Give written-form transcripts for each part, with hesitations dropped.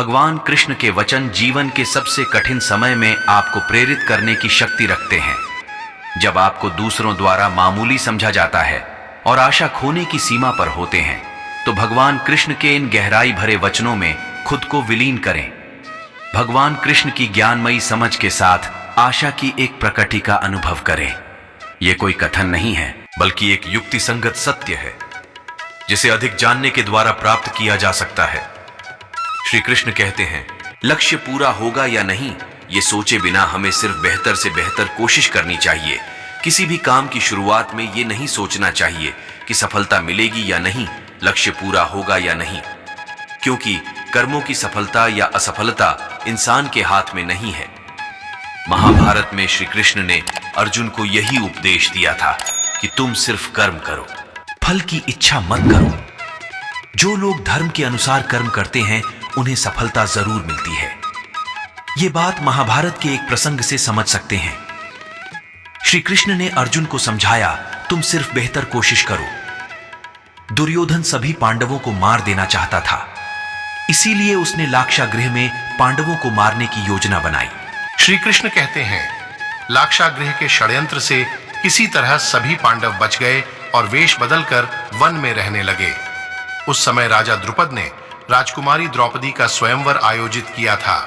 भगवान कृष्ण के वचन जीवन के सबसे कठिन समय में आपको प्रेरित करने की शक्ति रखते हैं। जब आपको दूसरों द्वारा मामूली समझा जाता है और आशा खोने की सीमा पर होते हैं, तो भगवान कृष्ण के इन गहराई भरे वचनों में खुद को विलीन करें। भगवान कृष्ण की ज्ञानमयी समझ के साथ आशा की एक प्रकृति का अनुभव करें। यह कोई कथन नहीं है, बल्कि एक युक्ति संगत सत्य है जिसे अधिक जानने के द्वारा प्राप्त किया जा सकता है। श्री कृष्ण कहते हैं, लक्ष्य पूरा होगा या नहीं, ये सोचे बिना हमें सिर्फ बेहतर से बेहतर कोशिश करनी चाहिए। किसी भी काम की शुरुआत में ये नहीं सोचना चाहिए कि सफलता मिलेगी या नहीं, लक्ष्य पूरा होगा या नहीं, क्योंकि कर्मों की सफलता या असफलता इंसान के हाथ में नहीं है। महाभारत में श्री कृष्ण ने अर्जुन को यही उपदेश दिया था कि तुम सिर्फ कर्म करो, फल की इच्छा मत करो। जो लोग धर्म के अनुसार कर्म करते हैं उन्हें सफलता जरूर मिलती है। ये बात महाभारत के एक प्रसंग से समझ सकते हैं। श्री कृष्ण ने अर्जुन को समझाया, तुम सिर्फ बेहतर कोशिश करो। दुर्योधन सभी पांडवों को मार देना चाहता था, इसीलिए उसने लाक्षागृह में पांडवों को मारने की योजना बनाई। श्री कृष्ण कहते हैं, लाक्षागृह के षड्यंत्र से किसी तरह सभी पांडव बच गए और वेश बदलकर वन में रहने लगे। उस समय राजा द्रुपद ने राजकुमारी द्रौपदी का स्वयंवर आयोजित किया था।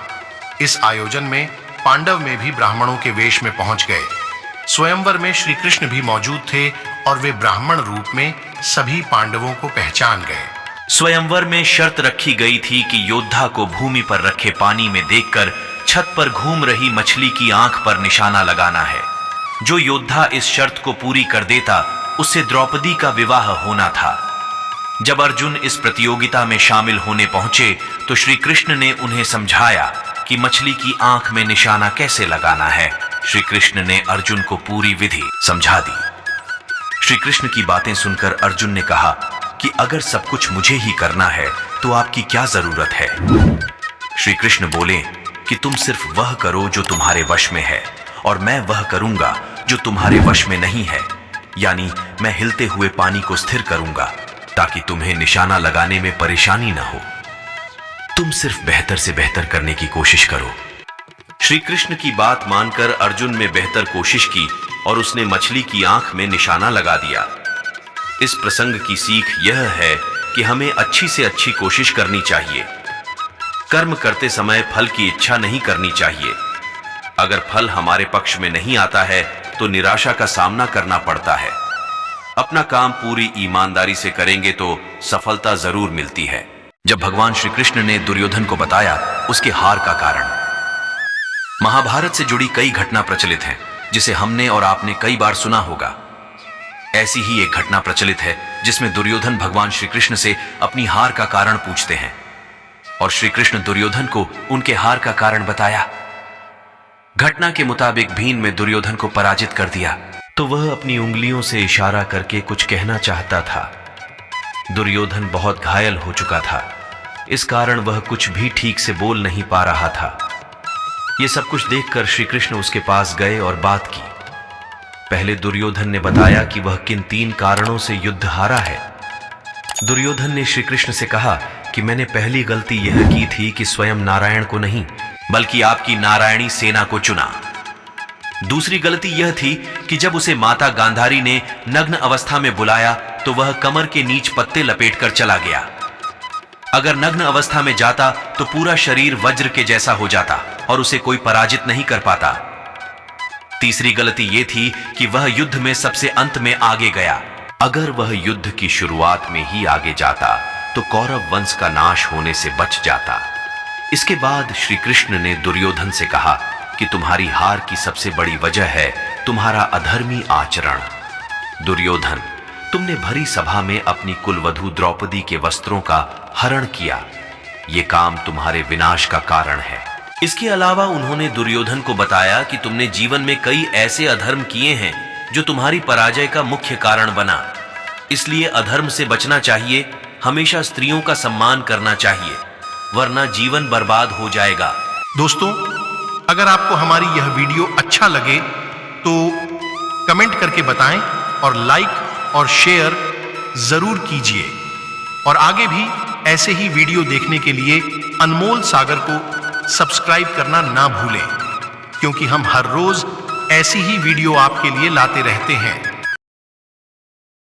इस आयोजन में पांडव में भी ब्राह्मणों के वेश में पहुंच गए। स्वयंवर में श्री कृष्ण भी मौजूद थे और वे ब्राह्मण रूप में सभी पांडवों को पहचान गए। स्वयंवर में शर्त रखी गई थी कि योद्धा को भूमि पर रखे पानी में देखकर छत पर घूम रही मछली की आंख पर निशाना लगाना है। जो योद्धा इस शर्त को पूरी कर देता, उससे द्रौपदी का विवाह होना था। जब अर्जुन इस प्रतियोगिता में शामिल होने पहुंचे तो श्री कृष्ण ने उन्हें समझाया कि मछली की आंख में निशाना कैसे लगाना है। श्री कृष्ण ने अर्जुन को पूरी विधि समझा दी। श्री कृष्ण की बातें सुनकर अर्जुन ने कहा कि अगर सब कुछ मुझे ही करना है तो आपकी क्या जरूरत है। श्री कृष्ण बोले कि तुम सिर्फ वह करो जो तुम्हारे वश में है, और मैं वह करूंगा जो तुम्हारे वश में नहीं है, यानी मैं हिलते हुए पानी को स्थिर करूंगा ताकि तुम्हें निशाना लगाने में परेशानी न हो। तुम सिर्फ बेहतर से बेहतर करने की कोशिश करो। श्री कृष्ण की बात मानकर अर्जुन ने बेहतर कोशिश की और उसने मछली की आंख में निशाना लगा दिया। इस प्रसंग की सीख यह है कि हमें अच्छी से अच्छी कोशिश करनी चाहिए। कर्म करते समय फल की इच्छा नहीं करनी चाहिए। अगर फल हमारे पक्ष में नहीं आता है तो निराशा का सामना करना पड़ता है। अपना काम पूरी ईमानदारी से करेंगे तो सफलता जरूर मिलती है। जब भगवान श्री कृष्ण ने दुर्योधन को बताया उसके हार का कारण, महाभारत से जुड़ी कई घटना प्रचलित हैं जिसे हमने और आपने कई बार सुना होगा। ऐसी ही एक घटना प्रचलित है जिसमें दुर्योधन भगवान श्री कृष्ण से अपनी हार का कारण पूछते हैं और श्री कृष्ण दुर्योधन को उनके हार का कारण बताया। घटना के मुताबिक भीम में दुर्योधन को पराजित कर दिया तो वह अपनी उंगलियों से इशारा करके कुछ कहना चाहता था। दुर्योधन बहुत घायल हो चुका था, इस कारण वह कुछ भी ठीक से बोल नहीं पा रहा था। यह सब कुछ देखकर श्री कृष्ण उसके पास गए और बात की। पहले दुर्योधन ने बताया कि वह किन 3 कारणों से युद्ध हारा है। दुर्योधन ने श्री कृष्ण से कहा कि मैंने पहली गलती यह की थी कि स्वयं नारायण को नहीं बल्कि आपकी नारायणी सेना को चुना। दूसरी गलती यह थी कि जब उसे माता गांधारी ने नग्न अवस्था में बुलाया तो वह कमर के नीच पत्ते लपेटकर चला गया। अगर नग्न अवस्था में जाता तो पूरा शरीर वज्र के जैसा हो जाता और उसे कोई पराजित नहीं कर पाता। तीसरी गलती यह थी कि वह युद्ध में सबसे अंत में आगे गया। अगर वह युद्ध की शुरुआत में ही आगे जाता तो कौरव वंश का नाश होने से बच जाता। इसके बाद श्री कृष्ण ने दुर्योधन से कहा कि तुम्हारी हार की सबसे बड़ी वजह है तुम्हारा अधर्मी आचरण। दुर्योधन, तुमने भरी सभा में अपनी कुलवधू द्रौपदी के वस्त्रों का हरण किया। यह काम तुम्हारे विनाश का कारण है। इसके अलावा उन्होंने दुर्योधन को बताया कि तुमने जीवन में कई ऐसे अधर्म किए हैं जो तुम्हारी पराजय का मुख्य कारण बना। इसलिए अधर्म से बचना चाहिए। हमेशा स्त्रियों का सम्मान करना चाहिए, वरना जीवन बर्बाद हो जाएगा। दोस्तों, अगर आपको हमारी यह वीडियो अच्छा लगे तो कमेंट करके बताएं और लाइक और शेयर जरूर कीजिए और आगे भी ऐसे ही वीडियो देखने के लिए अनमोल सागर को सब्सक्राइब करना ना भूलें, क्योंकि हम हर रोज ऐसी ही वीडियो आपके लिए लाते रहते हैं।